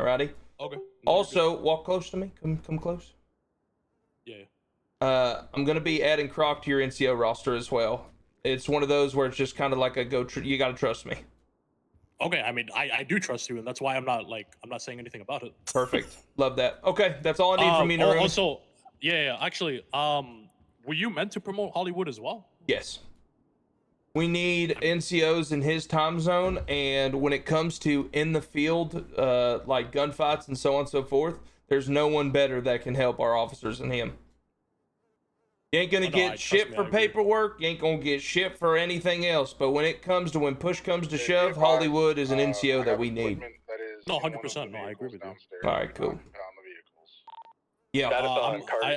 Alrighty. Okay. Also, walk close to me. Come close. Yeah. I'm gonna be adding Croc to your NCO roster as well. It's one of those where it's just kind of like a you gotta trust me. Okay, I mean, I do trust you, and that's why I'm not saying anything about it. Perfect. Love that. Okay, that's all I need from you, Nino. Also, yeah, actually, were you meant to promote Hollywood as well? Yes. We need NCOs in his time zone, and when it comes to in the field, like gunfights and so on and so forth, there's no one better that can help our officers than him. You ain't gonna get shit for paperwork, you ain't gonna get shit for anything else, but when it comes to when push comes to shove, Hollywood is an NCO that we need. No, 100%. No, I agree with you. All right, cool. Yeah,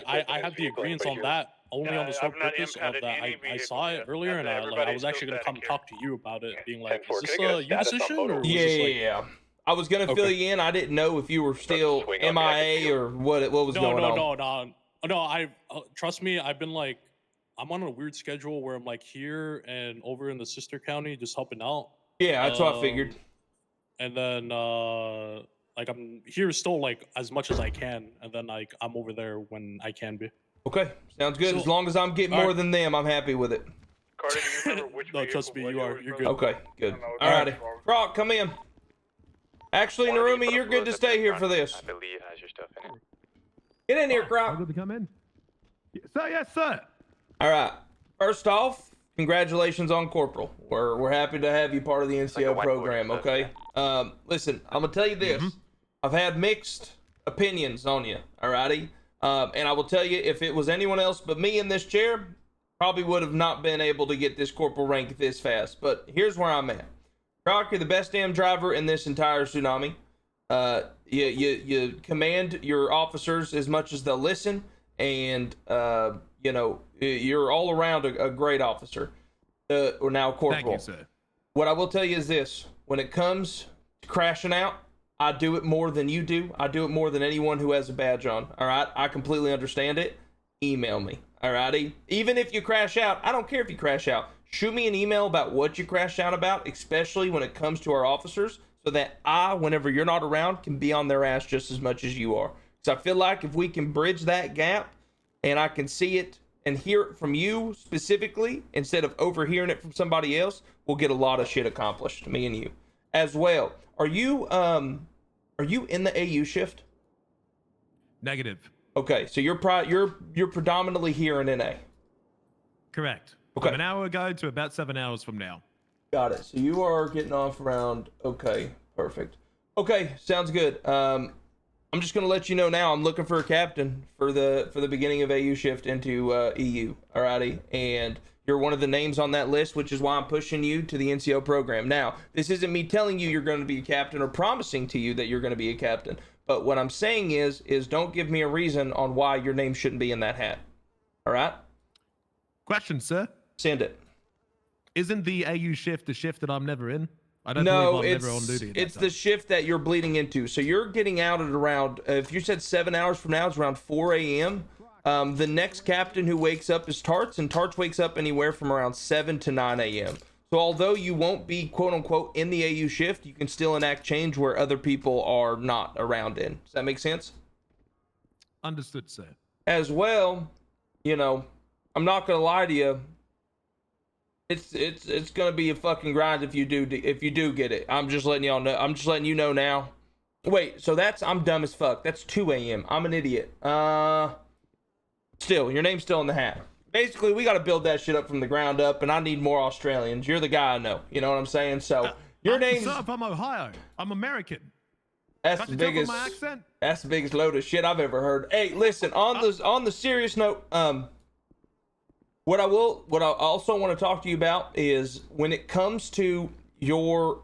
I have the agreements on that only on the sole purpose of that. I saw it earlier, and I was actually gonna come talk to you about it, being like, is this a you decision? Or yeah. I was gonna fill you in. I didn't know if you were still MIA or what was going on. No, trust me, I've been like, I'm on a weird schedule where I'm like here and over in the sister county just helping out. Yeah, that's what I figured. And then like I'm here still like as much as I can, and then like I'm over there when I can be. Okay, sounds good. As long as I'm getting more than them, I'm happy with it. Carter, do you remember which no, trust me, you're good. Okay, good. Alrighty. Croc, come in. Actually, Narumi, you're good to stay here for this. I believe it has your stuff in it. Get in here, Croc. Good to come in. Yes, sir. All right. First off, congratulations on Corporal. We're happy to have you part of the NCO program. Okay. Listen, I'm gonna tell you this. I've had mixed opinions on you. Alrighty. And I will tell you, if it was anyone else but me in this chair, probably would have not been able to get this Corporal rank this fast. But here's where I'm at. Croc, you're the best damn driver in this entire tsunami. You command your officers as much as they'll listen, and you know, you're all around a great officer. Or now Corporal. Thank you, sir. What I will tell you is this: when it comes to crashing out, I do it more than you do. I do it more than anyone who has a badge on. All right, I completely understand it. Email me. All righty. Even if you crash out, I don't care if you crash out. Shoot me an email about what you crashed out about, especially when it comes to our officers, so that I, whenever you're not around, can be on their ass just as much as you are. So I feel like if we can bridge that gap, and I can see it and hear it from you specifically, instead of overhearing it from somebody else, we'll get a lot of shit accomplished, me and you. As well, are you in the AU shift? Negative. Okay, so you're predominantly here in NA. Correct. Okay. From an hour ago to about 7 hours from now. Got it. So you are getting off around. Okay, perfect. Okay, sounds good. I'm just gonna let you know now. I'm looking for a captain for the beginning of AU shift into EU. Alrighty, and you're one of the names on that list, which is why I'm pushing you to the NCO program. Now, this isn't me telling you you're going to be a captain or promising to you that you're going to be a captain. But what I'm saying is don't give me a reason on why your name shouldn't be in that hat. All right? Question, sir. Send it. Isn't the AU shift the shift that I'm never in? I don't know. believe I'm never on duty. It's the shift that you're bleeding into. So you're getting out at around, if you said 7 hours from now, it's around 4 a.m. The next captain who wakes up is Tarts, and Tarts wakes up anywhere from around 7 to 9 a.m. So although you won't be, quote unquote, in the AU shift, you can still enact change where other people are not around in. Does that make sense? Understood, sir. As well, you know, I'm not going to lie to you. It's gonna be a fucking grind if you do get it. I'm just letting y'all know. I'm just letting you know now. Wait, so I'm dumb as fuck. That's 2 a.m. I'm an idiot. Still, your name's still in the hat. Basically, we got to build that shit up from the ground up, and I need more Australians. You're the guy I know. You know what I'm saying? So your name's. I'm from Ohio. I'm American. That's the biggest. My accent? That's the biggest load of shit I've ever heard. Hey, listen. On the serious note, what I also want to talk to you about is when it comes to your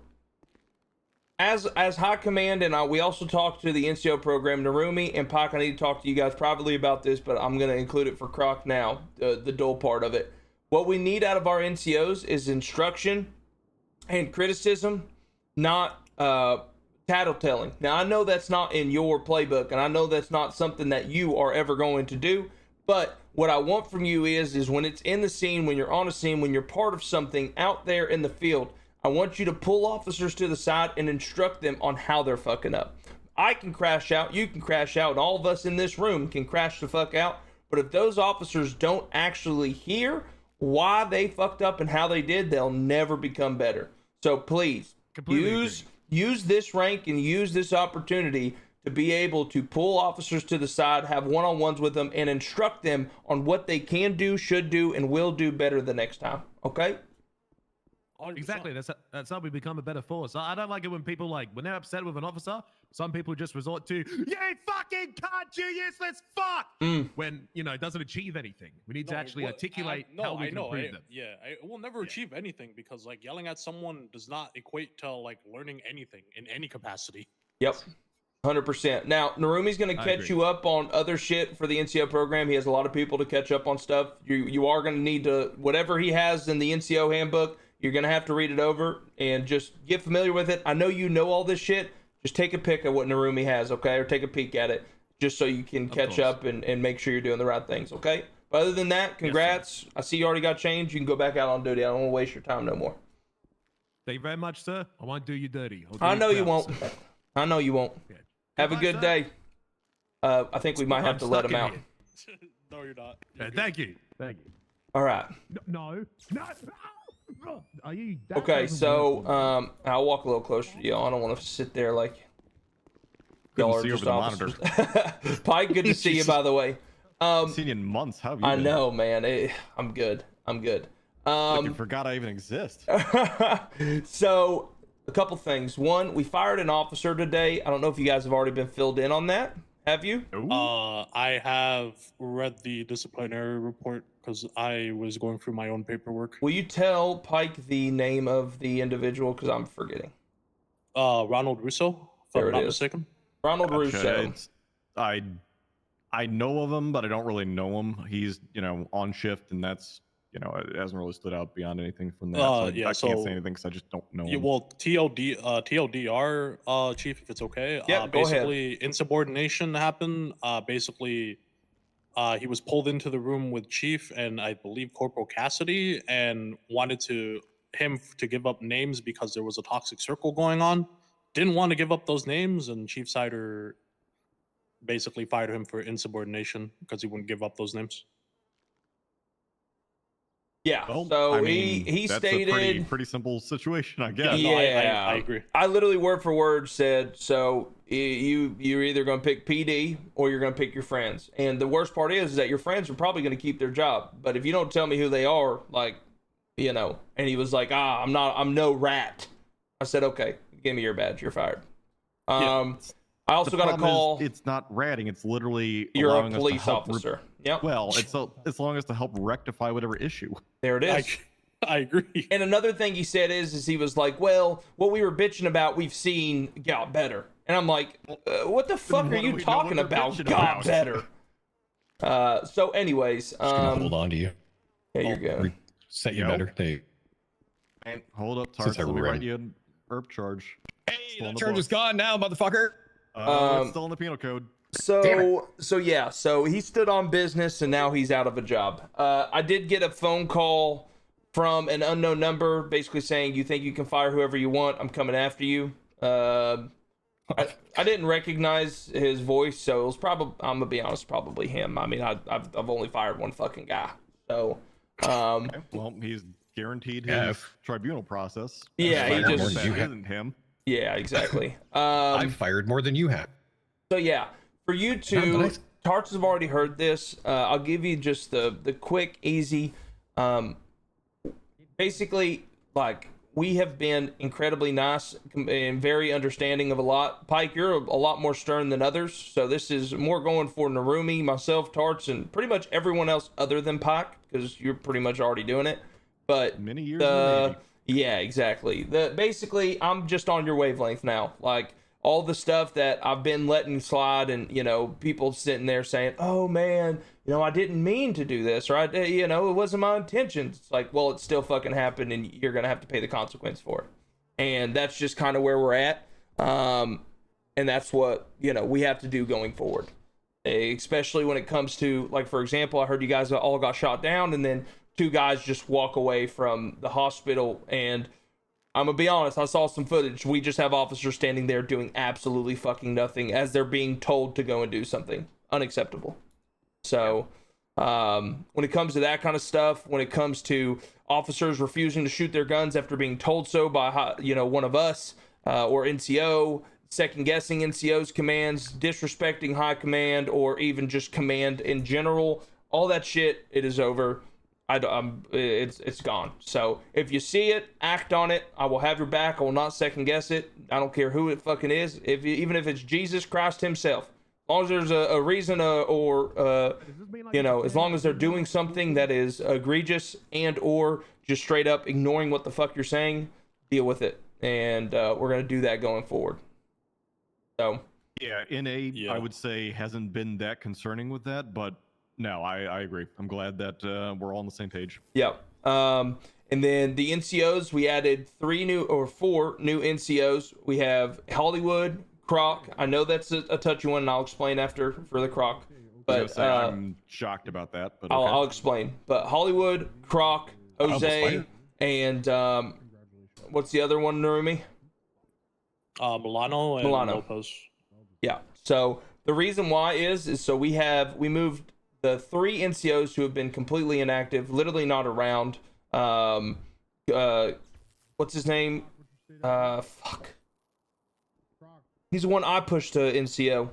as high command, and we also talked to the NCO program. Narumi and Pac, I need to talk to you guys privately about this, but I'm going to include it for Croc now, the dual part of it. What we need out of our NCOs is instruction and criticism, not tattletelling. Now, I know that's not in your playbook, and I know that's not something that you are ever going to do, but what I want from you is when it's in the scene, when you're on a scene, when you're part of something out there in the field, I want you to pull officers to the side and instruct them on how they're fucking up. I can crash out, you can crash out, and all of us in this room can crash the fuck out. But if those officers don't actually hear why they fucked up and how they did, they'll never become better. So please, use this rank and use this opportunity to be able to pull officers to the side, have one-on-ones with them, and instruct them on what they can do, should do, and will do better the next time. Okay? 100%. Exactly. That's how we become a better force. I don't like it when people when they're upset with an officer, some people just resort to, you fucking can't, you useless fuck! When, it doesn't achieve anything. We need to actually articulate how we can improve them. Yeah, I will never achieve anything because yelling at someone does not equate to learning anything in any capacity. Yep. 100%. Now, Narumi's going to catch you up on other shit for the NCO program. He has a lot of people to catch up on stuff. You are going to need to, whatever he has in the NCO handbook, you're going to have to read it over and just get familiar with it. I know you know all this shit. Just take a pick of what Narumi has, okay? Or take a peek at it just so you can catch up and make sure you're doing the right things, okay? But other than that, congrats. Yes, I see you already got changed. You can go back out on duty. I don't want to waste your time no more. Thank you very much, sir. I won't do you dirty. I know you won't. I know you won't. Yeah. Have a good day. I think we might have to let him out. No, you're not. Thank you. Thank you. All right. No. Are you? Okay, so I'll walk a little closer to y'all. I don't want to sit there like y'all are just officers. Pike, good to see you, by the way. Seen you in months. How have you I been? know, man. I'm good. Like you forgot I even exist. So a couple things. One, we fired an officer today. I don't know if you guys have already been filled in on that. Have you? I have read the disciplinary report because I was going through my own paperwork. Will you tell Pike the name of the individual? Because I'm forgetting. Ronald Russo, if I'm not mistaken. Ronald Russo. I know of him, but I don't really know him. He's, on shift, and that's, it hasn't really stood out beyond anything from that. So I can't say anything because I just don't know him. Well, TLDR, Chief, if it's okay. Yeah, go basically, insubordination happened. Basically, he was pulled into the room with Chief and I believe Corporal Cassidy and wanted him to give up names because there was a toxic circle going on. Didn't want to give up those names, and Chief Cider basically fired him for insubordination because he wouldn't give up those names. Yeah, well, so I mean, he that's stated a pretty simple situation, I guess. Yeah, I agree. I literally word for word said, so you're either going to pick PD or you're going to pick your friends. And the worst part is that your friends are probably going to keep their job. But if you don't tell me who they are, and he was like, I'm no rat. I said, okay, give me your badge. You're fired. I also got a call. It's not ratting. It's literally you're a police officer. Yep. Well, it's long as to help rectify whatever issue. There it is. I agree. And another thing he said is he was like, well, what we were bitching about, we've seen got better. And I'm like, what the fuck are you talking about? Got better. So anyways, Just gonna hold on to you. Yeah, you're good. Set you better. Hey. Hold up, Tarts. Let me write you an ERP charge. Hey, that charge is gone now, motherfucker. It's still in the penal code. So he stood on business and now he's out of a job. I did get a phone call from an unknown number basically saying, you think you can fire whoever you want, I'm coming after you. I didn't recognize his voice, so it was probably, I'm gonna be honest, probably him. I mean, I've only fired one fucking guy. So okay. Well, he's guaranteed his tribunal process. Yeah, he just isn't him. Yeah, exactly. I've fired more than you have. So yeah, for you two, Tarts have already heard this. I'll give you just the quick, easy. Basically, we have been incredibly nice and very understanding of a lot. Pike, you're a lot more stern than others, so this is more going for Narumi, myself, Tarts, and pretty much everyone else other than Pike, because you're pretty much already doing it. But many years in the Navy. Yeah, exactly. Basically, I'm just on your wavelength now. All the stuff that I've been letting slide, and people sitting there saying, "Oh man, I didn't mean to do this," or it wasn't my intention. It's like, well, it still fucking happened, and you're gonna have to pay the consequence for it. And that's just kind of where we're at. And that's what we have to do going forward, especially when it comes to, for example, I heard you guys all got shot down, and then 2 guys just walk away from the hospital, and I'm gonna be honest, I saw some footage. We just have officers standing there doing absolutely fucking nothing as they're being told to go and do something. Unacceptable. So when it comes to that kind of stuff, when it comes to officers refusing to shoot their guns after being told so by one of us or NCO, second guessing NCO's commands, disrespecting high command, or even just command in general, all that shit, it is over. It's gone. So if you see it, act on it. I will have your back. I will not second guess it. I don't care who it fucking is. Even if it's Jesus Christ himself, as long as there's a reason as long as they're doing something that is egregious and or just straight up ignoring what the fuck you're saying, deal with it. And we're gonna do that going forward. So yeah, I would say hasn't been that concerning with that, but no, I agree. I'm glad that we're all on the same page. Yeah. And then the NCOs, we added 4 new NCOs. We have Hollywood, Croc. I know that's a touchy one, and I'll explain after for the Croc. But I'm shocked about that. But I'll explain. But Hollywood, Croc, Soze, and what's the other one, Narumi? Milano and Lopez. Yeah. So the reason why is so we moved the 3 NCOs who have been completely inactive, literally not around. What's his name? Fuck. He's the one I pushed to NCO.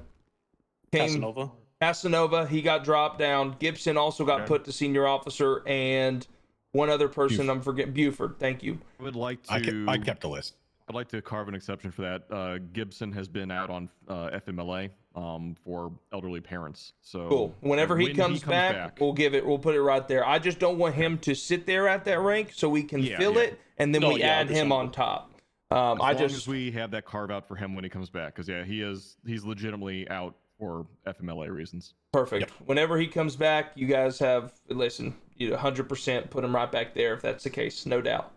Casanova. He got dropped down. Gibson also got put to senior officer, and one other person Buford. I'm forgetting. Buford. Thank you. I would like to. I kept a list. I'd like to carve an exception for that. Gibson has been out on FMLA for elderly parents. So cool. Whenever he comes back, we'll put it right there. I just don't want him to sit there at that rank, so we can fill it, and then we add him on top. As long as we have that carve out for him when he comes back, because he's legitimately out for FMLA reasons. Perfect. Yep. Whenever he comes back, you guys listen, 100% put him right back there if that's the case, no doubt.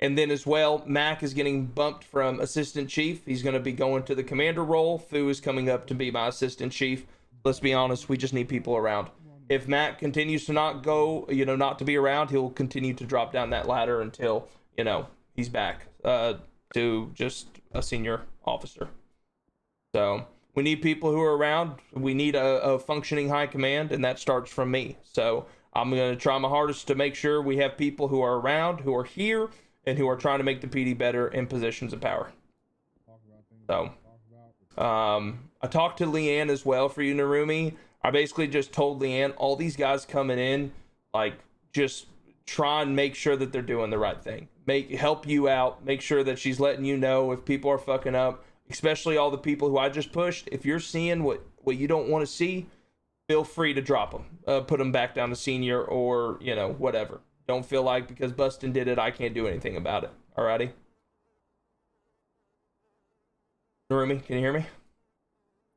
And then as well, Mac is getting bumped from assistant chief. He's going to be going to the commander role. Fu is coming up to be my assistant chief. Let's be honest, we just need people around. If Mac continues to not go, not to be around, he'll continue to drop down that ladder until, he's back to just a senior officer. So we need people who are around. We need a functioning high command, and that starts from me. So I'm going to try my hardest to make sure we have people who are around, who are here, and who are trying to make the PD better in positions of power. So I talked to Leanne as well for you, Narumi. I basically just told Leanne, all these guys coming in, just try and make sure that they're doing the right thing. Help you out. Make sure that she's letting you know if people are fucking up, especially all the people who I just pushed. If you're seeing what you don't want to see, feel free to drop them, put them back down to senior or, whatever. Don't feel like because Bustin did it, I can't do anything about it. Alrighty? Narumi, can you hear me?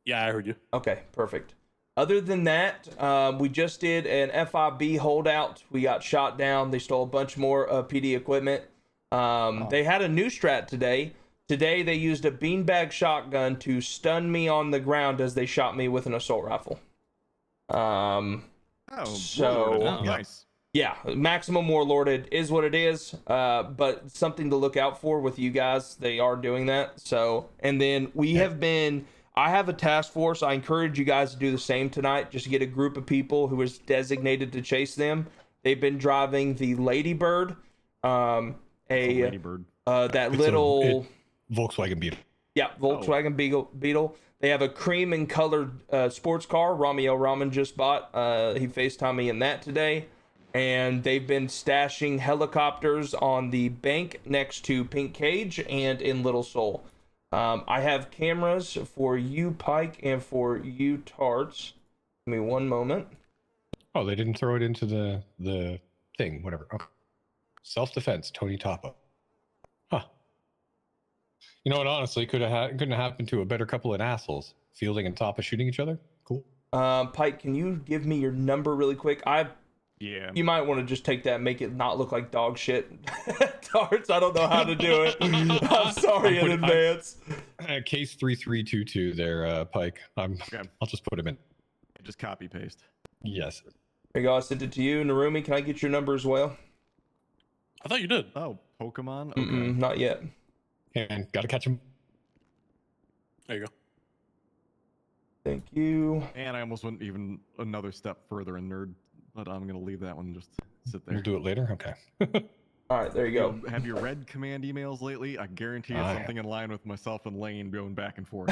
Yeah, I heard you. Okay, perfect. Other than that, we just did an FIB holdout. We got shot down. They stole a bunch more PD equipment. They had a new strat today. Today, they used a beanbag shotgun to stun me on the ground as they shot me with an assault rifle. Nice. Yeah, maximum warlorded is what it is, but something to look out for with you guys. They are doing that. So, and then I have a task force. I encourage you guys to do the same tonight. Just get a group of people who is designated to chase them. They've been driving the Ladybird, Volkswagen Beetle. Yeah, Volkswagen Beetle. They have a cream and colored sports car. Ramio Raman just bought. He FaceTimed me in that today. And they've been stashing helicopters on the bank next to Pink Cage and in Little Soul. I have cameras for you, Pike, and for you, Tarts. Give me one moment. Oh, they didn't throw it into the thing, whatever. Okay. Self-defense, Tony Toppa. Huh. You know what, honestly, couldn't have happened to a better couple of assholes. Fielding and Toppa shooting each other. Cool. Pike, can you give me your number really quick? Yeah. You might want to just take that and make it not look like dog shit. Tarts, I don't know how to do it. I'm sorry in advance. Case 3322 there, Pike. I'll just put him in. Just copy paste. Yes. There you go. I sent it to you. Narumi, can I get your number as well? I thought you did. Oh, Pokemon? Okay. Not yet. And gotta catch him. There you go. Thank you. And I almost went even another step further in nerd, but I'm gonna leave that one just sit there. We'll do it later. Okay. All right, there you go. Have you read command emails lately? I guarantee it's something in line with myself and Lane going back and forth.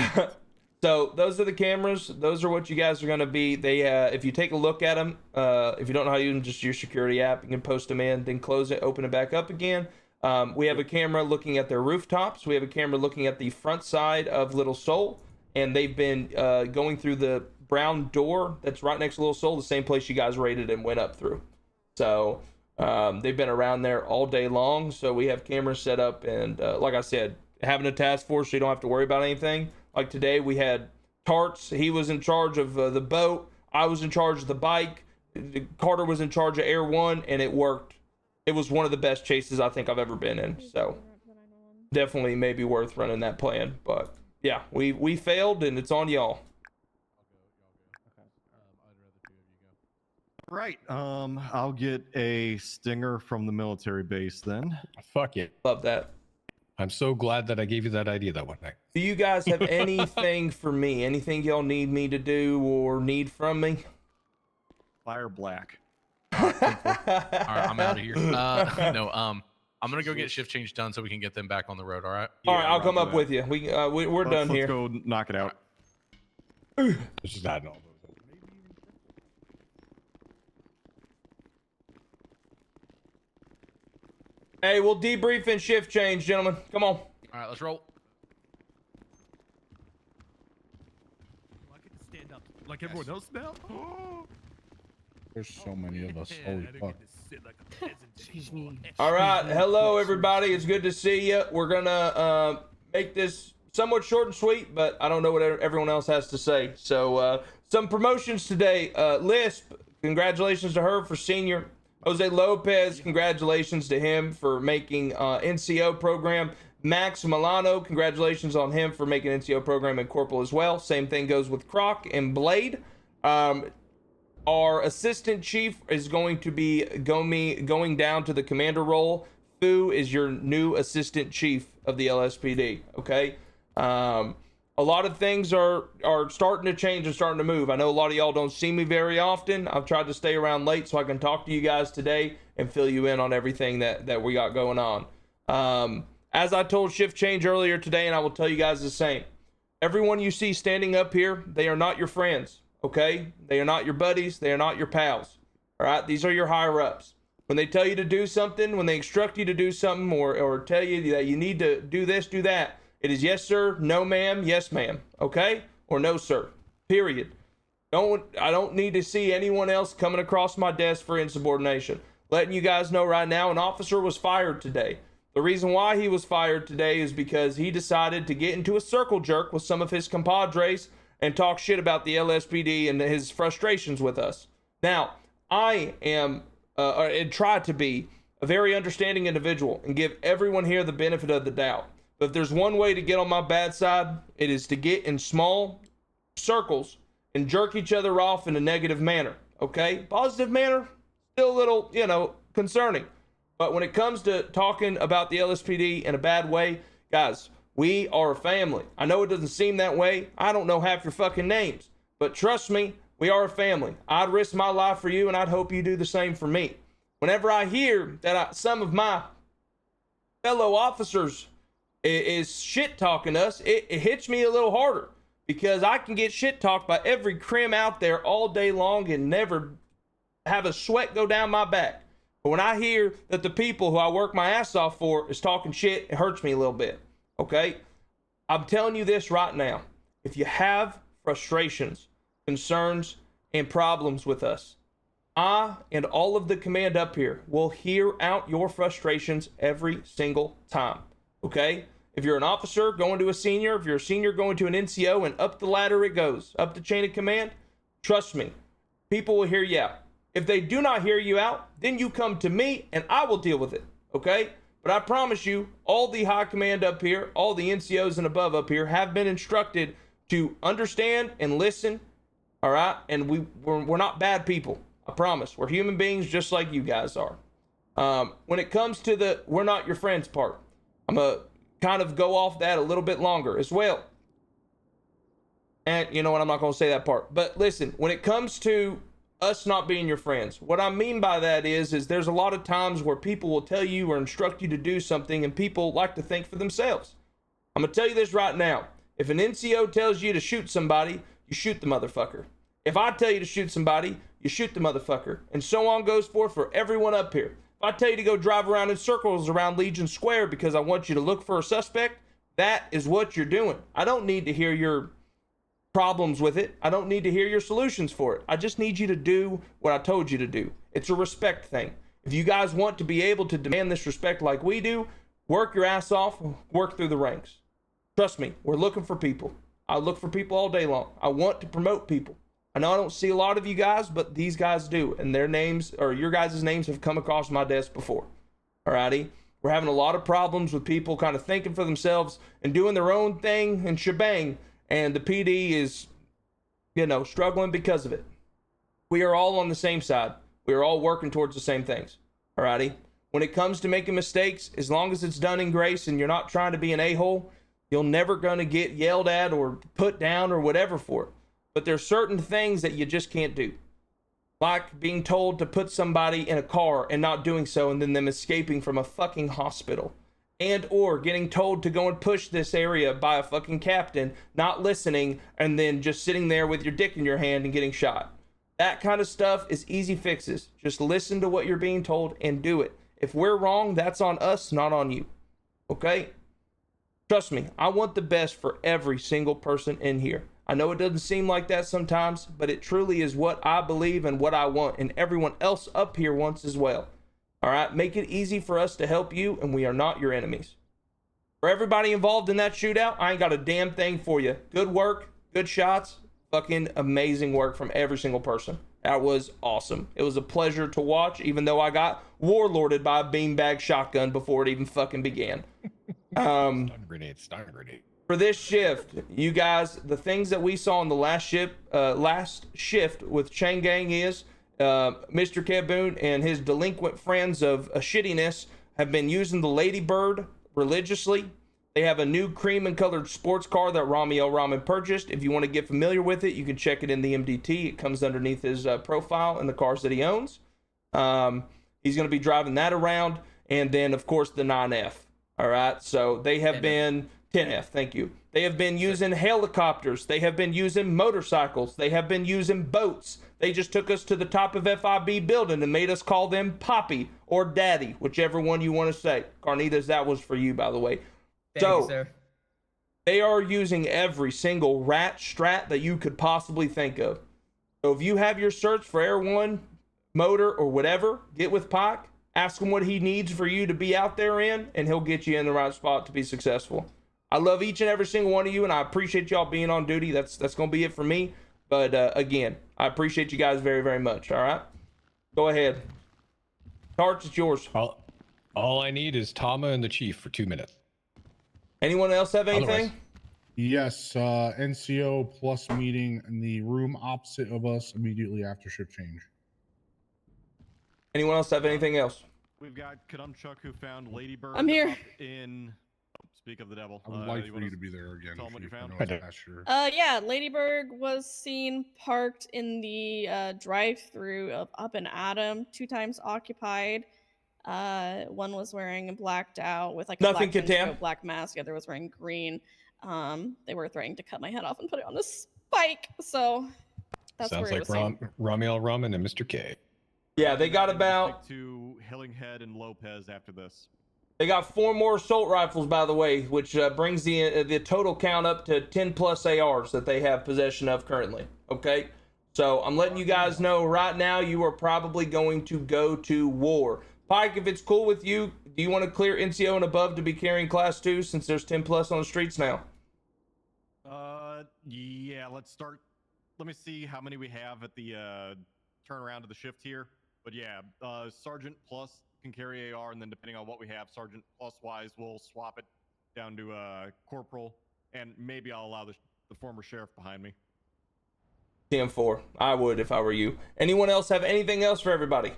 So those are the cameras. Those are what you guys are going to be. They, if you take a look at them, if you don't know how to use them, just your security app, you can post them in, then close it, open it back up again. We have a camera looking at their rooftops. We have a camera looking at the front side of Little Soul, and they've been going through the brown door that's right next to Little Soul, the same place you guys raided and went up through. So they've been around there all day long. So we have cameras set up, and like I said, having a task force so you don't have to worry about anything. Like today, we had Tarts. He was in charge of the boat. I was in charge of the bike. Carter was in charge of Air 1, and it worked. It was one of the best chases I think I've ever been in. So definitely maybe worth running that plan. But yeah, we failed, and it's on y'all. Right. I'll get a stinger from the military base then. Fuck it. Love that. I'm so glad that I gave you that idea that one night. Do you guys have anything for me? Anything y'all need me to do or need from me? Fire black. All right, I'm out of here. No, I'm gonna go get shift change done so we can get them back on the road. All right. All right, I'll come up with you. We're done here. Let's go knock it out. This is not all those. Hey, we'll debrief and shift change, gentlemen. Come on. All right, let's roll. I get to stand up like everyone else now. There's so many of us. Holy fuck. Excuse me. All right, hello everybody. It's good to see you. We're gonna make this somewhat short and sweet, but I don't know what everyone else has to say. So some promotions today. Lisp, congratulations to her for senior. Jose Lopez, congratulations to him for making NCO program. Max Milano, congratulations on him for making NCO program and Corporal as well. Same thing goes with Croc and Blade. Our assistant chief is going to be going down to the commander role. Fu is your new assistant chief of the LSPD. Okay. A lot of things are starting to change and starting to move. I know a lot of y'all don't see me very often. I've tried to stay around late so I can talk to you guys today and fill you in on everything that we got going on. As I told Shift Change earlier today, and I will tell you guys the same. Everyone you see standing up here, they are not your friends, okay? They are not your buddies. They are not your pals, all right? These are your higher-ups. When they tell you to do something, when they instruct you to do something or tell you that you need to do this, do that, it is yes, sir, no, ma'am, yes, ma'am, okay? Or no, sir, period. I don't need to see anyone else coming across my desk for insubordination. Letting you guys know right now, an officer was fired today. The reason why he was fired today is because he decided to get into a circle jerk with some of his compadres and talk shit about the LSPD and his frustrations with us. Now, I am, and try to be, a very understanding individual and give everyone here the benefit of the doubt. But if there's one way to get on my bad side, it is to get in small circles and jerk each other off in a negative manner, okay? Positive manner, still a little, concerning. But when it comes to talking about the LSPD in a bad way, guys, we are a family. I know it doesn't seem that way. I don't know half your fucking names. But trust me, we are a family. I'd risk my life for you, and I'd hope you do the same for me. Whenever I hear that some of my fellow officers is shit-talking us, it hits me a little harder. Because I can get shit-talked by every crim out there all day long and never have a sweat go down my back. But when I hear that the people who I work my ass off for is talking shit, it hurts me a little bit, okay? I'm telling you this right now. If you have frustrations, concerns, and problems with us, I and all of the command up here will hear out your frustrations every single time, okay? If you're an officer going to a senior, if you're a senior going to an NCO, and up the ladder it goes, up the chain of command, trust me, people will hear you out. If they do not hear you out, then you come to me and I will deal with it, okay? But I promise you, all the high command up here, all the NCOs and above up here have been instructed to understand and listen, all right? And we're not bad people, I promise. We're human beings just like you guys are. When it comes to the we're not your friends part, I'm going to kind of go off that a little bit longer as well. And you know what, I'm not going to say that part. But listen, when it comes to us not being your friends, what I mean by that is there's a lot of times where people will tell you or instruct you to do something and people like to think for themselves. I'm going to tell you this right now. If an NCO tells you to shoot somebody, you shoot the motherfucker. If I tell you to shoot somebody, you shoot the motherfucker. And so on goes forth for everyone up here. If I tell you to go drive around in circles around Legion Square because I want you to look for a suspect, that is what you're doing. I don't need to hear your problems with it. I don't need to hear your solutions for it. I just need you to do what I told you to do. It's a respect thing. If you guys want to be able to demand this respect like we do, work your ass off, work through the ranks. Trust me, we're looking for people. I look for people all day long. I want to promote people. I know I don't see a lot of you guys, but these guys do, and their names, or your guys' names, have come across my desk before. Alrighty? We're having a lot of problems with people kind of thinking for themselves and doing their own thing and shebang, and the PD is, you know, struggling because of it. We are all on the same side. We are all working towards the same things. Alrighty? When it comes to making mistakes, as long as it's done in grace and you're not trying to be an a-hole, you're never going to get yelled at or put down or whatever for it. But there's certain things that you just can't do. Like being told to put somebody in a car and not doing so, and then them escaping from a fucking hospital. And or getting told to go and push this area by a fucking captain, not listening, and then just sitting there with your dick in your hand and getting shot. That kind of stuff is easy fixes. Just listen to what you're being told and do it. If we're wrong, that's on us, not on you. Okay? Trust me, I want the best for every single person in here. I know it doesn't seem like that sometimes, but it truly is what I believe and what I want, and everyone else up here wants as well. All right, make it easy for us to help you, and we are not your enemies. For everybody involved in that shootout, I ain't got a damn thing for you. Good work, good shots, fucking amazing work from every single person. That was awesome. It was a pleasure to watch, even though I got warlorded by a beanbag shotgun before it even fucking began. Stun grenade. For this shift, you guys, the things that we saw in the last shift with Chain Gang is Mr. Keboon and his delinquent friends of shittiness have been using the Ladybird religiously. They have a new cream and colored sports car that Rami El Rahman purchased. If you want to get familiar with it, you can check it in the MDT. It comes underneath his profile and the cars that he owns. He's going to be driving that around. And then, of course, the 9F. All right. So they have been 10F. Thank you. They have been using helicopters. They have been using motorcycles. They have been using boats. They just took us to the top of FIB building and made us call them Poppy or Daddy, whichever one you want to say. Carnitas, that was for you, by the way. Thank you, sir. They are using every single rat strat that you could possibly think of. So if you have your search for Air 1, motor, or whatever, get with Pike. Ask him what he needs for you to be out there in, and he'll get you in the right spot to be successful. I love each and every single one of you, and I appreciate y'all being on duty. That's going to be it for me. But again, I appreciate you guys very, very much. All right? Go ahead. Tarts, it's yours. All I need is Tama and the Chief for 2 minutes. Anyone else have anything? Otherwise. Yes, NCO plus meeting in the room opposite of us immediately after shift change. Anyone else have anything else? We've got Kadumchuk who found Ladybird. I'm here. Up in. Speak of the devil. I would like for you to be there again. Tell them what you found. Yeah, Ladybird was seen parked in the drive-through of Up and Adam, 2 times occupied. One was wearing a blacked out with like a black mask. The other was wearing green. They were threatening to cut my head off and put it on a spike. So that's sounds where like Rami El Rahman and Mr. K. Yeah, they got about to Hillinghead and Lopez after this. They got 4 more assault rifles, by the way, which brings the total count up to 10 plus ARs that they have possession of currently. Okay, so I'm letting you guys know right now you are probably going to go to war. Pike, if it's cool with you, do you want to clear NCO and above to be carrying class 2 since there's 10 plus on the streets now? Yeah, let's start. Let me see how many we have at the turnaround of the shift here. But yeah, Sergeant plus can carry AR, and then depending on what we have, Sergeant plus wise, we'll swap it down to Corporal, and maybe I'll allow the former sheriff behind me. TM4, I would if I were you. Anyone else have anything else for everybody?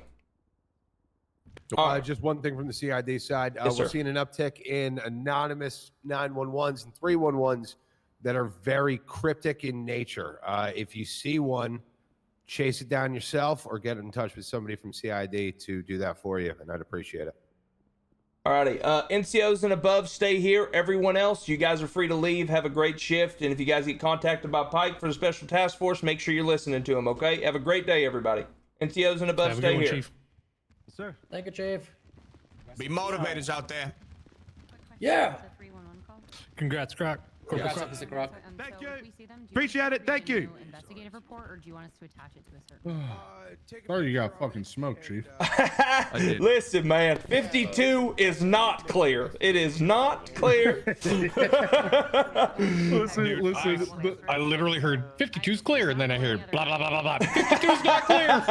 Just one thing from the CID side. Yes, we're sir. seeing an uptick in anonymous 911s and 311s that are very cryptic in nature. If you see one, chase it down yourself or get in touch with somebody from CID to do that for you, and I'd appreciate it. Alrighty, NCOs and above, stay here. Everyone else, you guys are free to leave. Have a great shift. And if you guys get contacted by Pike for the Special Task Force, make sure you're listening to them, okay? Have a great day, everybody. NCOs and above, stay here. Chief. Sir. Thank you, Chief. Be motivators out there. Yeah. Congrats, Croc. Congrats, Officer Croc. Thank you. Appreciate it. Thank you. Investigative report, or do you want us to attach it to a certain? Sorry, you got fucking smoked, Chief. Listen, man, 52 is not clear. It is not clear. Listen. I literally heard 52's clear, and then I heard blah blah blah blah blah. 52's not clear.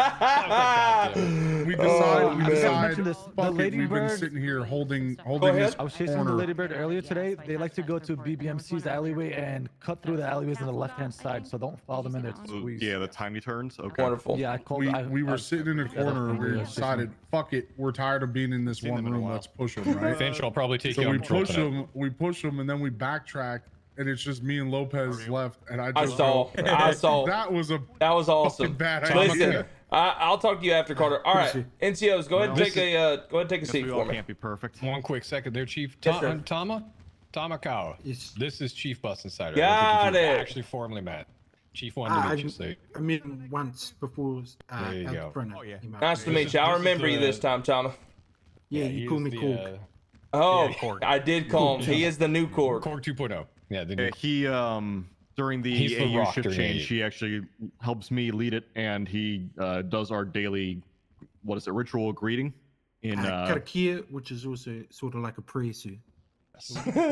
We decided. this. Fuck The it, we've been Ladybird. sitting here holding ahead. this I was chasing the corner. Ladybird earlier today. They like to go to BBMC's alleyway and cut through the alleyways on the left-hand side, so don't follow them in there to squeeze. Yeah, the tiny turns. Okay. Wonderful. Yeah, I called. We were sitting in a corner and we decided, fuck it, we're tired of being in this one room. Let's push them, right? Finch will probably take you So on we patrol push tonight. them, and then we backtrack, and it's just me and Lopez left, and I I just saw. I saw. that was a That was awesome. fucking bad Listen, idea. I'll talk to you after, Carter. All right, NCOs, go ahead and take a seat We for all me. can't be perfect. One quick second there, Chief. Yes, sir. Tamakawa. This is Chief Bustin Cider. Got it. Actually formally met. Chief wanted to meet you, so I mean, once before. There you go. Nice to meet you. I'll remember you this time, Tama. Yeah, you he's call me the, Cork. Oh, Cork. I did call him. He is the new Cork. Cork 2.0. Yeah, the new. He during He's the the AU rock shift during change, AU. he actually helps me lead it, and he does our daily, ritual greeting in Karakia, which is also sort of like a prayer suit. Hey, it's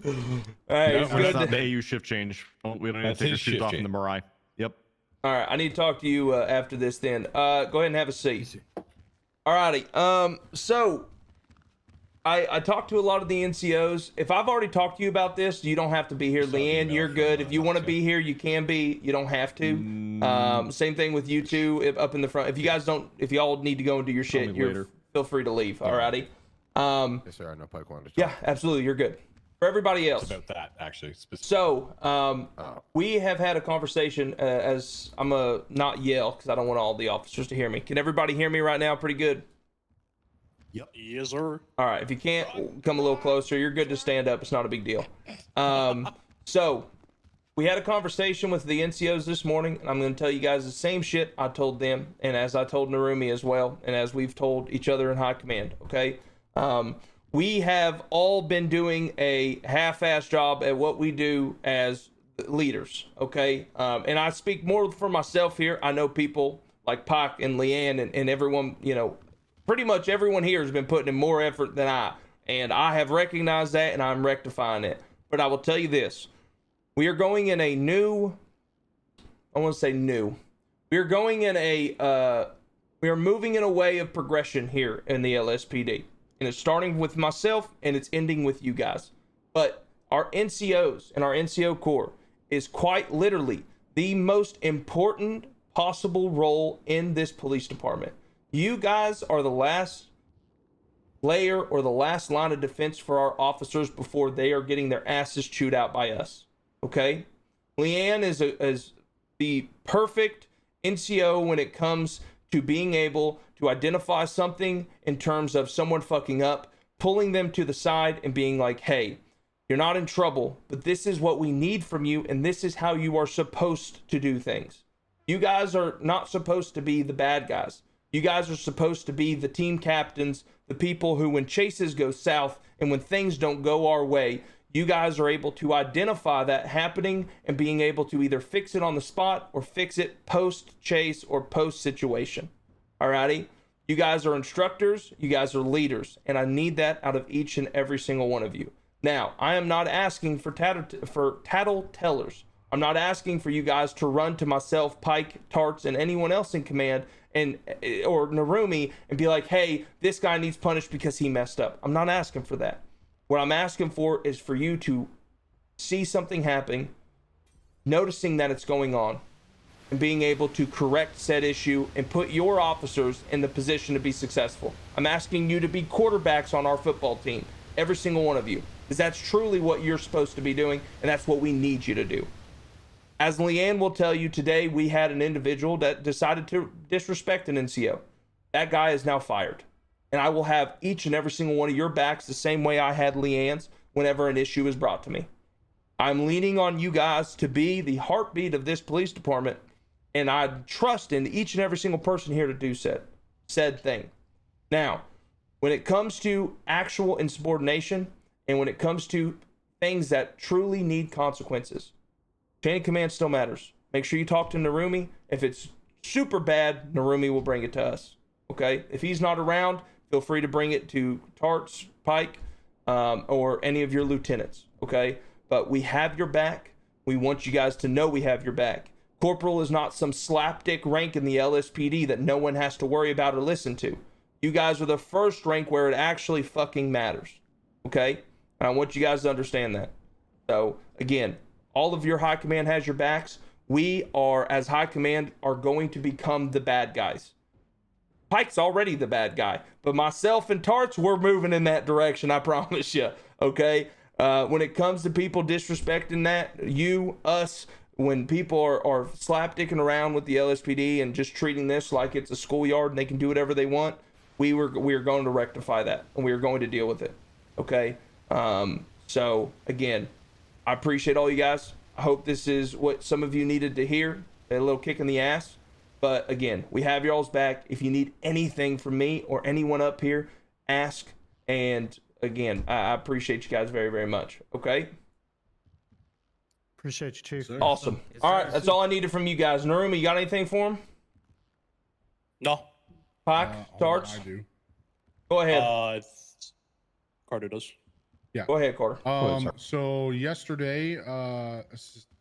when it's good not to- the AU shift change. We don't need to That's take our his shoes shift off in change. the Mirai. Yep. All right, I need to talk to you after this. Then, go ahead and have a seat. All righty. So I talked to a lot of the NCOs. If I've already talked to you about this, you don't have to be here. Leanne, you're good. If you want to be here, you can be. You don't have to. Same thing with you two up in the front. If you guys don't, if y'all need to go and do your shit, feel free to leave. All righty. Yes, sir. I know Pike wanted to talk. Yeah, absolutely. You're good. For everybody else. It's about that, actually. So, we have had a conversation as I'm a not yell because I don't want all the officers to hear me. Can everybody hear me right now? Pretty good. Yep. Yes, sir. All right. If you can't, come a little closer. You're good to stand up. It's not a big deal. So we had a conversation with the NCOs this morning, and I'm going to tell you guys the same shit I told them, and as I told Narumi as well, and as we've told each other in high command. Okay. We have all been doing a half-ass job at what we do as leaders, okay? And I speak more for myself here. I know people like Pike and Leanne and everyone, you know, pretty much everyone here has been putting in more effort than I. And I have recognized that, and I'm rectifying it. But I will tell you this. We are going in a new... I want to say new. We are going in a... we are moving in a way of progression here in the LSPD. And it's starting with myself, and it's ending with you guys. But our NCOs and our NCO Corps is quite literally the most important possible role in this police department. You guys are the last layer or the last line of defense for our officers before they are getting their asses chewed out by us. Okay? Leanne is the perfect NCO when it comes to being able to identify something in terms of someone fucking up, pulling them to the side and being like, hey, you're not in trouble, but this is what we need from you, and this is how you are supposed to do things. You guys are not supposed to be the bad guys. You guys are supposed to be the team captains, the people who, when chases go south and when things don't go our way, you guys are able to identify that happening and being able to either fix it on the spot or fix it post-chase or post-situation. Alrighty? You guys are instructors, you guys are leaders, and I need that out of each and every single one of you. Now, I am not asking for tattle tellers. I'm not asking for you guys to run to myself, Pike, Tarts, and anyone else in command or Narumi and be like, hey, this guy needs punished because he messed up. I'm not asking for that. What I'm asking for is for you to see something happening, noticing that it's going on, and being able to correct said issue and put your officers in the position to be successful. I'm asking you to be quarterbacks on our football team, every single one of you, because that's truly what you're supposed to be doing, and that's what we need you to do. As Leanne will tell you, today we had an individual that decided to disrespect an NCO. That guy is now fired. And I will have each and every single one of your backs the same way I had Leanne's whenever an issue is brought to me. I'm leaning on you guys to be the heartbeat of this police department, and I trust in each and every single person here to do said thing. Now, when it comes to actual insubordination, and when it comes to things that truly need consequences, chain of command still matters. Make sure you talk to Narumi. If it's super bad, Narumi will bring it to us. Okay? If he's not around, feel free to bring it to Tarts, Pike, or any of your lieutenants. Okay? But we have your back. We want you guys to know we have your back. Corporal is not some slapdick rank in the LSPD that no one has to worry about or listen to. You guys are the first rank where it actually fucking matters. Okay? And I want you guys to understand that. So, again, all of your high command has your backs. We are, as high command, are going to become the bad guys. Pike's already the bad guy, but myself and Tarts, we're moving in that direction, I promise you. Okay? When it comes to people disrespecting that, us, when people are slapdicking around with the LSPD and just treating this like it's a schoolyard and they can do whatever they want, we are going to rectify that, and we are going to deal with it. Okay? So, again, I appreciate all you guys. I hope this is what some of you needed to hear, a little kick in the ass. But again, we have y'all's back. If you need anything from me or anyone up here, ask. And again, I appreciate you guys very, very much. Okay? Appreciate you, Chief. Awesome. All right, that's all I needed from you guys. Narumi, you got anything for him? No. Pike, Tarts? I do. Go ahead. Carter does. Yeah. Go ahead, Carter. So yesterday,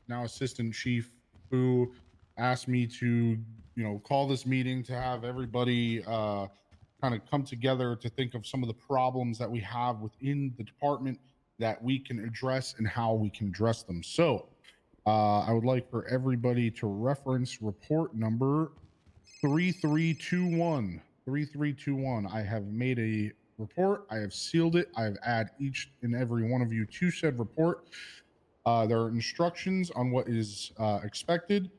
now Assistant Chief, who asked me to, call this meeting to have everybody kind of come together to think of some of the problems that we have within the department that we can address and how we can address them. So I would like for everybody to reference report number 3321. 3321. I have made a report. I have sealed it. I have added each and every one of you to said report. There are instructions on what is expected.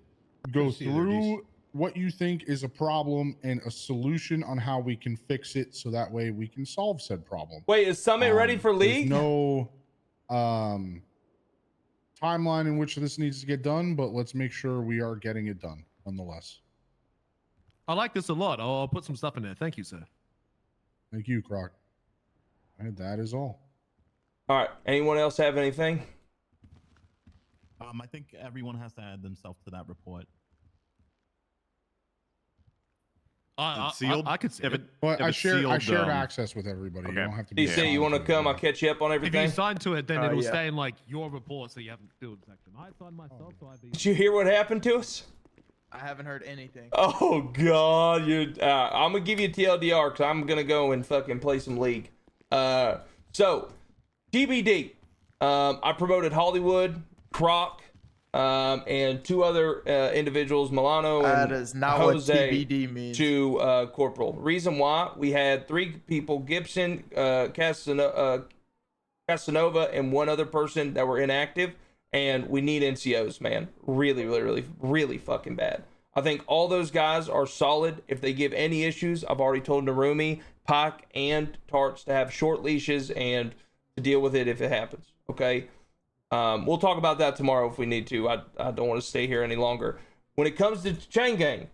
Go through what you think is a problem and a solution on how we can fix it, so that way we can solve said problem. Wait, is Summit ready for League? There's no timeline in which this needs to get done, but let's make sure we are getting it done nonetheless. I like this a lot. I'll put some stuff in there. Thank you, sir. Thank you, Croc. And that is all. All right. Anyone else have anything? I think everyone has to add themselves to that report. Sealed? I could see it. Well, I shared access with everybody. Okay. You don't have to be. DC, you want to come? I'll catch you up on If everything. you sign to it, then it'll stay in like your report, so you haven't filled section. I signed myself, so I'd be. Did you hear what happened to us? I haven't heard anything. Oh God, I'm gonna give you a TLDR because I'm gonna go and fucking play some League. So TBD. I promoted Hollywood, Croc, and two other individuals, Milano and That is not Jose, what TBD means. to Corporal. Reason why: we had 3 people, Gibson, Casanova, and one other person that were inactive. And we need NCOs, man. Really fucking bad. I think all those guys are solid. If they give any issues, I've already told Narumi, Pike, and Tarts to have short leashes and to deal with it if it happens. Okay? We'll talk about that tomorrow if we need to. I don't want to stay here any longer. When it comes to Chang Gang,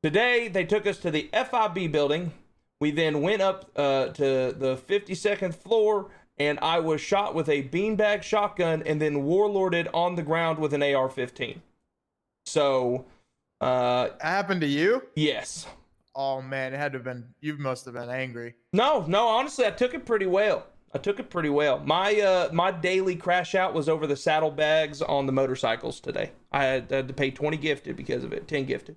today they took us to the FIB building. We then went up to the 52nd floor, and I was shot with a beanbag shotgun and then warlorded on the ground with an AR-15. So, It happened to you? Yes. Oh man, it had to have been. You must have been angry. No, honestly, I took it pretty well. My daily crash out was over the saddlebags on the motorcycles today. I had to pay 20 gifted because of it, 10 gifted.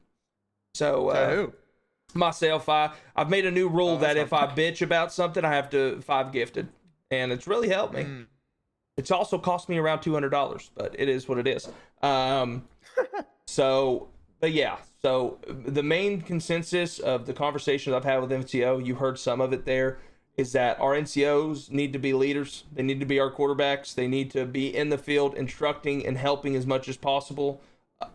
So, who? Myself, I've made a new rule that if I bitch about something, I have to 5 gifted. And it's really helped me. It's also cost me around $200, but it is what it is. So But yeah, so the main consensus of the conversations I've had with NCO, you heard some of it there, is that our NCOs need to be leaders. They need to be our quarterbacks. They need to be in the field instructing and helping as much as possible.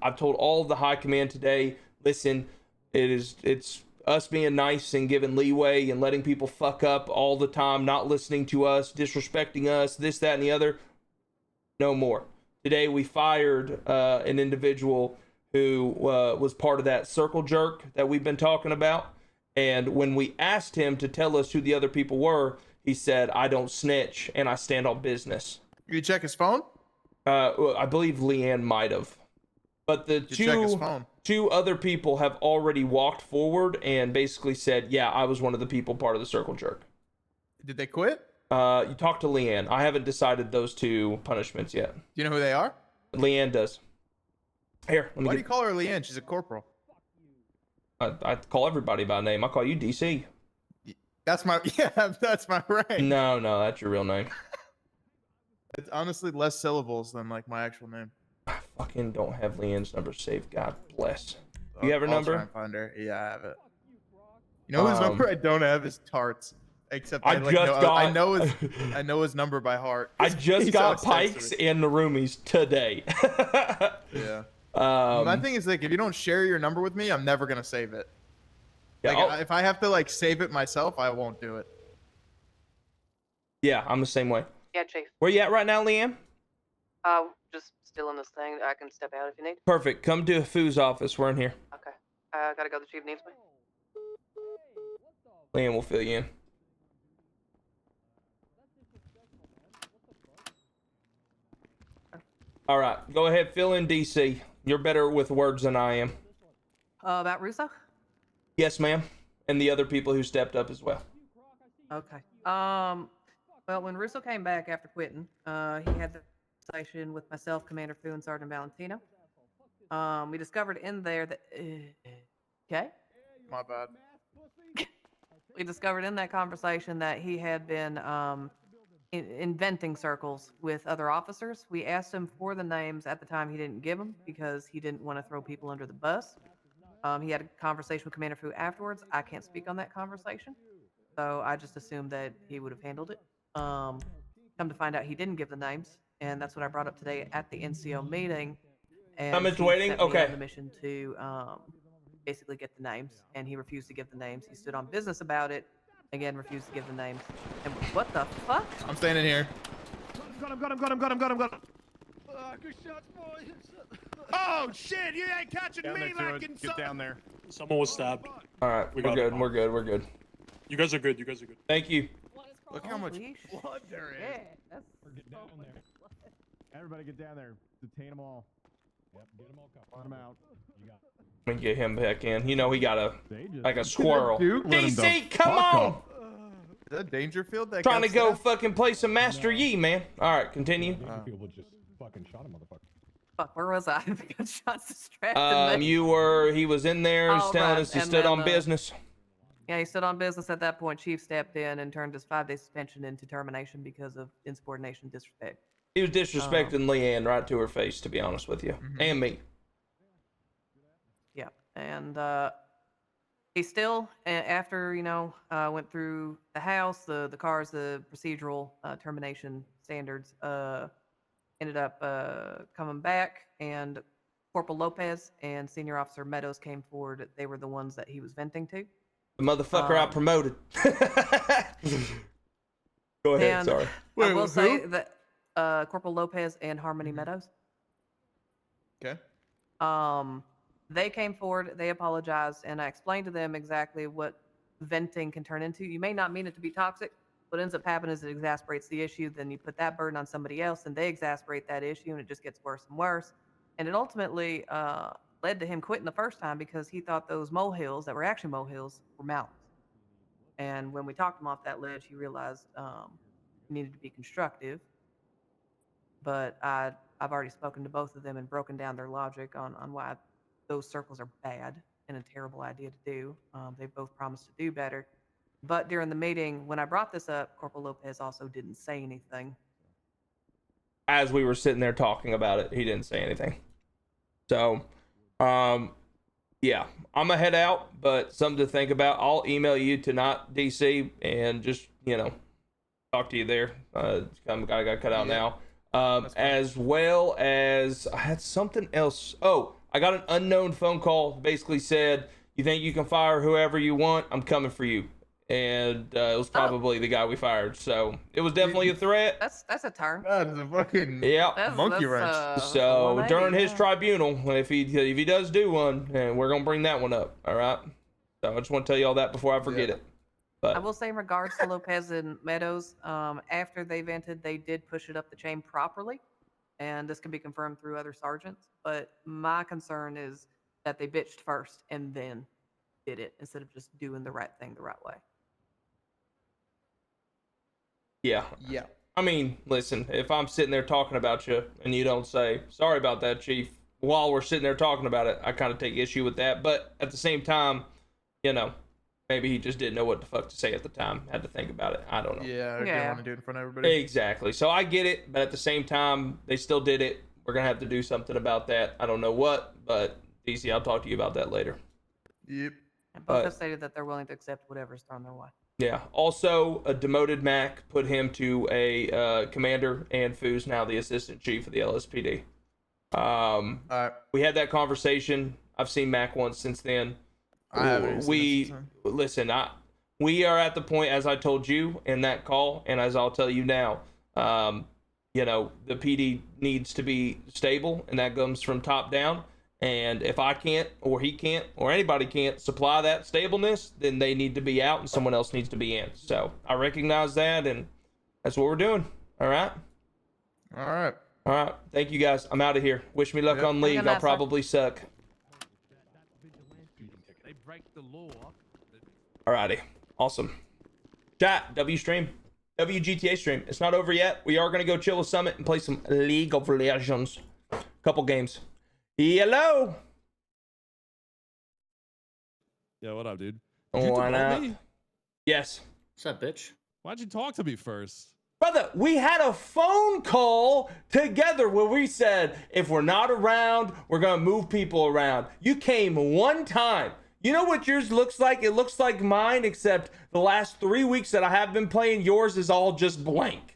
I've told all of the high command today, listen, it's us being nice and giving leeway and letting people fuck up all the time, not listening to us, disrespecting us, this, that, and the other. No more. Today we fired an individual who was part of that circle jerk that we've been talking about. And when we asked him to tell us who the other people were, he said, I don't snitch and I stand on business. You check his phone? I believe Leanne might have. But the two other people have already walked forward and basically said, yeah, I was one of the people part of the circle jerk. Did they quit? You talked to Leanne. I haven't decided those two punishments yet. Do you know who they are? Leanne does. Here, let me Why do you call her Leanne? She's a corporal. I call everybody by name. I call you DC. That's my that's my rank. No, that's your real name. It's honestly less syllables than like my actual name. I fucking don't have Leanne's number saved. God bless. You have her I'll number? try and find her. Yeah, I have it. You know whose number I don't have is Tarts. Except I know his number by heart. I just got Pikes and Narumi's today. Yeah. My thing is like if you don't share your number with me, I'm never gonna save it. Yeah, like, if I have to like save it myself, I won't do it. Yeah, I'm the same way. Yeah, Chief. Where you at right now, Liam? Just still in this thing. I can step out if you need. Perfect. Come to Fu's office. We're in here. Okay. Gotta go. The Chief needs me. Liam will fill you in. All right, go ahead, fill in DC. You're better with words than I am. About Russo? Yes, ma'am. And the other people who stepped up as well. Okay. Well, when Russo came back after quitting, he had the conversation with myself, Commander Fu, and Sergeant Valentino. We discovered in there that... okay? My bad. We discovered in that conversation that he had been inventing circles with other officers. We asked him for the names. At the time, he didn't give them because he didn't want to throw people under the bus. He had a conversation with Commander Fu afterwards. I can't speak on that conversation, so I just assumed that he would have handled it. Come to find out, he didn't give the names, and that's what I brought up today at the NCO meeting. And I'm he waiting. sent me Okay. on the mission to basically get the names, and he refused to give the names. He stood on business about it. Again, refused to give the names. And what the fuck? I'm standing here. Got him. Good shots, boys. Oh shit! You ain't catching me lacking. Get down there. Someone was stabbed. All right, we're good. We're good. You guys are good. Thank you. Look how much blood there is. Yeah, that's Get down there. Everybody get down there. Detain them all. Yep, get them all covered. Let them out. You got it. Let me get him back in. You know he got a squirrel. Dude, DC, come on! Is that Dangerfield? That Trying to got go stabbed? fucking play some Master Yi, man. All right, continue. People just fucking shot a motherfucker. Fuck, where was I? The gunshots distracted me. He was in there. He's telling us he stood on business. Yeah, he stood on business at that point. Chief stepped in and turned his 5-day suspension into termination because of insubordination, disrespect. He was disrespecting Leanne right to her face, to be honest with you, and me. Yeah, and he still, after went through the house, the cars, the procedural termination standards, ended up coming back, and Corporal Lopez and Senior Officer Meadows came forward. They were the ones that he was venting to. The motherfucker I promoted. Go ahead, sorry. I will say that Corporal Lopez and Harmony Meadows. Okay. They came forward, they apologized, and I explained to them exactly what venting can turn into. You may not mean it to be toxic. What ends up happening is it exasperates the issue. Then you put that burden on somebody else, and they exasperate that issue, and it just gets worse and worse. And it ultimately led to him quitting the first time because he thought those molehills that were actually molehills were mountains. And when we talked him off that ledge, he realized he needed to be constructive. But I've already spoken to both of them and broken down their logic on why those circles are bad and a terrible idea to do. They both promised to do better. But during the meeting, when I brought this up, Corporal Lopez also didn't say anything. As we were sitting there talking about it, he didn't say anything. So, yeah, I'm gonna head out, but something to think about. I'll email you to not DC and just, talk to you there. I got cut out now. As well as I had something else. Oh, I got an unknown phone call. Basically said, you think you can fire whoever you want? I'm coming for you. And it was probably the guy we fired. So it was definitely a threat. That's a turn. That is a fucking Monkey wrench. So during his tribunal, if he does do one, and we're gonna bring that one up. All right. So I just want to tell you all that before I forget it. But I will say in regards to Lopez and Meadows, after they vented, they did push it up the chain properly, and this can be confirmed through other sergeants. But my concern is that they bitched first and then did it instead of just doing the right thing the right way. yeah. I mean, listen, if I'm sitting there talking about you and you don't say, sorry about that, Chief, while we're sitting there talking about it, I kind of take issue with that. But at the same time, maybe he just didn't know what the fuck to say at the time. Had to think about it. I don't know. Yeah, I didn't want to do it in front of everybody. Exactly. So I get it, but at the same time, they still did it. We're going to have to do something about that. I don't know what, but DC, I'll talk to you about that later. Yep. And both have stated that they're willing to accept whatever's thrown their way. Yeah. Also, a demoted Mac put him to a commander, and Foo's now the assistant chief of the LSPD. We had that conversation. I've seen Mac once since then. I haven't. We are at the point, as I told you in that call, and as I'll tell you now, the PD needs to be stable, and that comes from top down. And if I can't, or he can't, or anybody can't supply that stableness, then they need to be out and someone else needs to be in. So I recognize that, and that's what we're doing. All right. All right. Thank you guys. I'm out of here. Wish me luck on League. I'll probably suck. They break the law. Alrighty. Awesome. Chat, W stream. WGTA stream. It's not over yet. We are going to go chill with Summit and play some League of Legends. Couple games. Hello. Yeah, what up, dude? Why not? Yes. What's up, bitch? Why'd you talk to me first? Brother, we had a phone call together where we said, if we're not around, we're going to move people around. You came one time. You know what yours looks like? It looks like mine, except the last 3 weeks that I have been playing, yours is all just blank.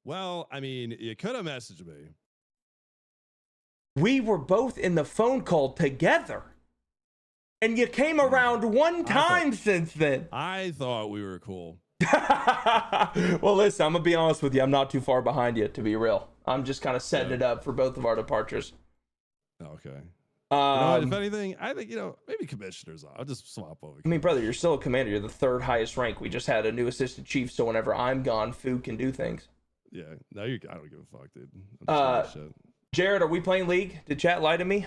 Well, I mean, you could have messaged me. We were both in the phone call together. And you came around one time since then. I thought we were cool. Well, listen, I'm going to be honest with you. I'm not too far behind you, to be real. I'm just kind of setting it up for both of our departures. Okay. If anything, I think, maybe commissioners. I'll just swap over. I mean, brother, you're still a commander. You're the third highest rank. We just had a new assistant chief, so whenever I'm gone, Fu can do things. Yeah, I don't give a fuck, dude. Jared, are we playing League? Did chat lie to me?